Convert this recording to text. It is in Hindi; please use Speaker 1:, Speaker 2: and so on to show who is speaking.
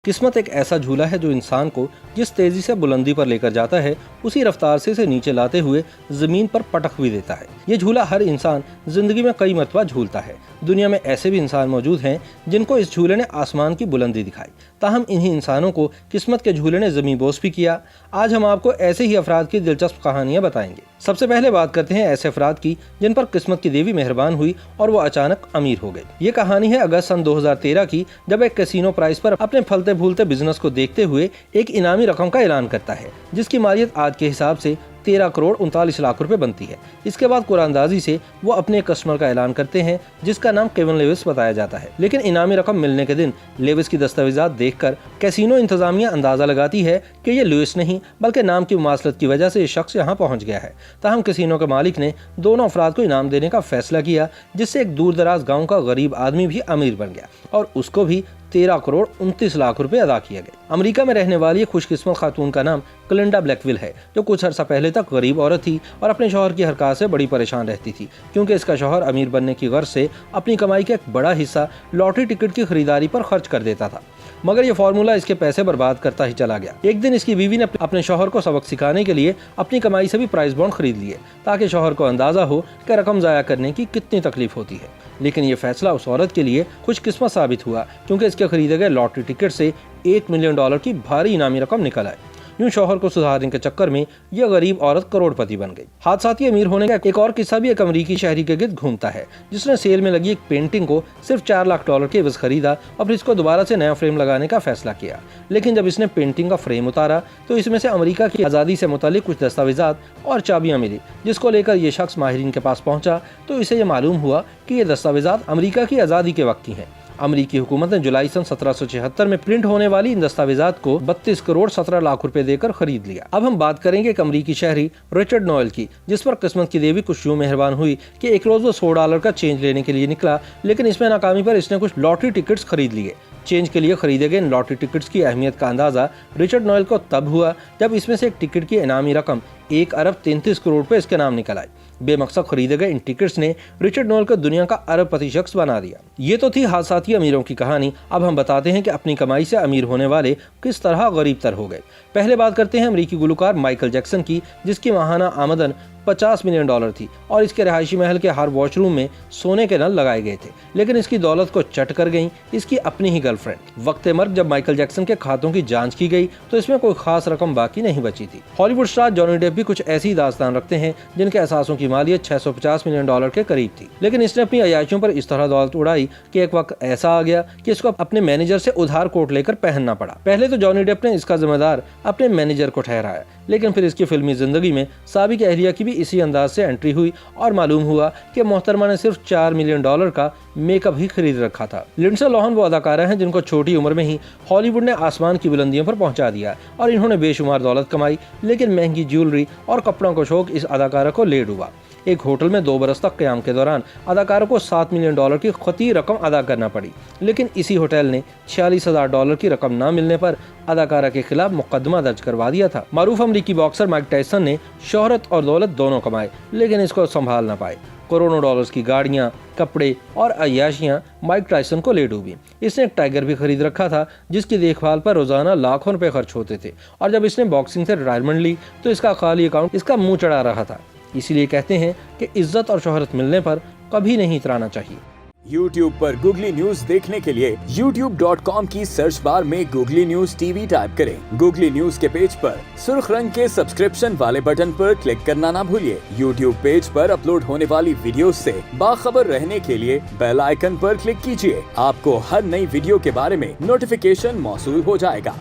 Speaker 1: किस्मत एक ऐसा झूला है जो इंसान को जिस तेजी से बुलंदी पर लेकर जाता है उसी रफ्तार से इसे नीचे लाते हुए जमीन पर पटक भी देता है। ये झूला हर इंसान जिंदगी में कई मरतबा झूलता है। दुनिया में ऐसे भी इंसान मौजूद हैं जिनको इस झूले ने आसमान की बुलंदी दिखाई, ताहम इन्हीं इंसानों को किस्मत के झूले ने जमीन बोस भी किया। आज हम आपको ऐसे ही अफराद की दिलचस्प कहानियां बताएंगे। सबसे पहले बात करते हैं ऐसे अफराद की जिन पर किस्मत की देवी मेहरबान हुई और वो अचानक अमीर हो गए। ये कहानी है अगस्त सन 2013 की, जब एक कैसीनो प्राइस पर अपने फलते फूलते बिजनेस को देखते हुए एक इनामी रकम का ऐलान करता है, जिसकी मालियत आज के हिसाब से 13 करोड़ 39 लाख रुपए बनती है। इसके बाद कुरानंदाजी से वो अपने कस्टमर का ऐलान करते हैं जिसका नाम केविन लेविस बताया जाता है। लेकिन इनामी रकम मिलने के दिन लेविस की दस्तावेजात देखकर कैसीनो इंतजामिया अंदाजा लगाती है कि ये लुइस नहीं बल्कि नाम की मुमासलत की वजह से ये शख्स यहाँ पहुँच गया है। ताहम कैसीनो के मालिक ने दोनों अफराद को इनाम देने का फैसला किया, जिससे एक दूर दराज गाँव का गरीब आदमी भी अमीर बन गया और उसको भी 13 करोड़ 29 लाख रुपए अदा किए गए। अमेरिका में रहने वाली खुशकिस्मत खातून का नाम क्लिंडा ब्लैकविल है, जो कुछ अर्सा पहले तक गरीब औरत थी और अपने शौहर की हरकत से बड़ी परेशान रहती थी, क्योंकि इसका शौहर अमीर बनने की गर्ज से अपनी कमाई का एक बड़ा हिस्सा लॉटरी टिकट की खरीदारी पर खर्च कर देता था। मगर ये फार्मूला इसके पैसे बर्बाद करता ही चला गया। एक दिन इसकी बीवी ने अपने शौहर को सबक सिखाने के लिए अपनी कमाई से भी प्राइस बॉन्ड खरीद लिए, ताकि शौहर को अंदाजा हो कि रकम जाया करने की कितनी तकलीफ होती है। लेकिन ये फैसला उस औरत के लिए खुशकिस्मत साबित हुआ, क्योंकि इसके खरीदे गए लॉटरी टिकट से $1 मिलियन की भारी इनामी रकम निकल आई। यूं शौहर को सुधारने के चक्कर में यह गरीब औरत करोड़पति बन गई। हादसाती अमीर होने का एक और किस्सा भी एक अमेरिकी शहरी के गिर्द घूमता है, जिसने सेल में लगी एक पेंटिंग को सिर्फ $4 लाख के एवज खरीदा और फिर इसको दोबारा से नया फ्रेम लगाने का फैसला किया। लेकिन जब इसने पेंटिंग का फ्रेम उतारा तो इसमें से अमेरिका की आज़ादी से मुतालिक कुछ दस्तावेजात और चाबियां मिली, जिसको लेकर ये शख्स माहिरीन के पास पहुंचा तो इसे ये मालूम हुआ कि ये दस्तावेजात अमेरिका की आज़ादी के वक्त की हैं। अमेरिकी हुकूमत ने जुलाई सन 1776 में प्रिंट होने वाली इन दस्तावेजात को 32 करोड़ 17 लाख रुपए देकर खरीद लिया। अब हम बात करेंगे एक अमेरिकी शहरी रिचर्ड नोएल की, जिस पर किस्मत की देवी कुछ यूं मेहरबान हुई कि एक रोज वो $100 का चेंज लेने के लिए निकला, लेकिन इसमें नाकामी पर इसने कुछ लॉटरी टिकट्स खरीद लिए। चेंज के लिए खरीदे गए इन लॉटरी टिकट्स की अहमियत का अंदाजा रिचर्ड नोएल को तब हुआ जब इसमें से एक टिकट की इनामी रकम 1 अरब 33 करोड़ रुपए इसके नाम निकल आई। बेमकसद खरीदे गए इन टिकट्स ने रिचर्ड नोएल को दुनिया का अरबपति शख्स बना दिया। ये तो थी हादसाती अमीरों की कहानी। अब हम बताते हैं कि अपनी कमाई से अमीर होने वाले किस तरह गरीब तर हो गए। पहले बात करते हैं अमेरिकी गुलकार माइकल जैक्सन की, जिसकी माहाना आमदन $50 मिलियन थी और इसके रहायशी महल के हर वॉशरूम में सोने के नल लगाए गए थे। लेकिन इसकी दौलत को चट कर गई इसकी अपनी ही गर्लफ्रेंड। वक्त मर्ग जब माइकल जैक्सन के खातों की जांच की गई तो इसमें कोई खास रकम बाकी नहीं बची थी। हॉलीवुड स्टार जॉनी डेप भी कुछ ऐसी दास्तान रखते हैं जिनके असासों की मालियत $650 मिलियन के करीब थी। लेकिन इसने अपनी अयाशियों पर इस तरह दौलत उड़ाई कि एक वक्त ऐसा आ गया कि इसको अपने मैनेजर से उधार कोट लेकर पहनना पड़ा। पहले तो जॉनी डेप ने इसका जिम्मेदार अपने मैनेजर को ठहराया, लेकिन फिर इसकी फिल्मी जिंदगी में साबिक अहलिया की भी इसी अंदाज से एंट्री हुई और मालूम हुआ कि मोहतरमा ने सिर्फ $4 मिलियन का मेकअप ही खरीद रखा था। लिंडसे लोहन वो अदाकारा हैं जिनको छोटी उम्र में ही हॉलीवुड ने आसमान की बुलंदियों पर पहुंचा दिया और इन्होंने बेशुमार दौलत कमाई, लेकिन महंगी ज्वेलरी और कपड़ों का शौक इस अदाकारा को ले डूबा। एक होटल में 2 बरस तक क़याम के दौरान अदाकारों को $7 मिलियन की खती रकम अदा करना पड़ी, लेकिन इसी होटल ने $46,000 की रकम न मिलने पर अदाकारा के खिलाफ मुकदमा दर्ज करवा दिया था। मारूफ अमरीकी बॉक्सर माइक टायसन ने शोहरत और दौलत दोनों कमाए, लेकिन इसको संभाल न पाए। करोड़ों डॉलर्स की गाड़ियां, कपड़े और अय्याशियां माइक टायसन को ले डूबी। इसने एक टाइगर भी खरीद रखा था जिसकी देखभाल पर रोजाना लाखों रुपए खर्च होते थे, और जब इसने बॉक्सिंग से रिटायरमेंट ली तो इसका खाली अकाउंट इसका मुंह चढ़ा रहा था। इसीलिए कहते हैं कि इज्जत और शोहरत मिलने पर कभी नहीं इतराना चाहिए।
Speaker 2: YouTube पर गूगली न्यूज देखने के लिए youtube.com की सर्च बार में गूगली न्यूज टीवी टाइप करें। गूगली न्यूज के पेज पर सुर्ख रंग के सब्सक्रिप्शन वाले बटन पर क्लिक करना ना भूलिए। YouTube पेज पर अपलोड होने वाली वीडियो से बाखबर रहने के लिए बेल आइकन पर क्लिक कीजिए। आपको हर नई वीडियो के बारे में नोटिफिकेशन मौसूल हो जाएगा।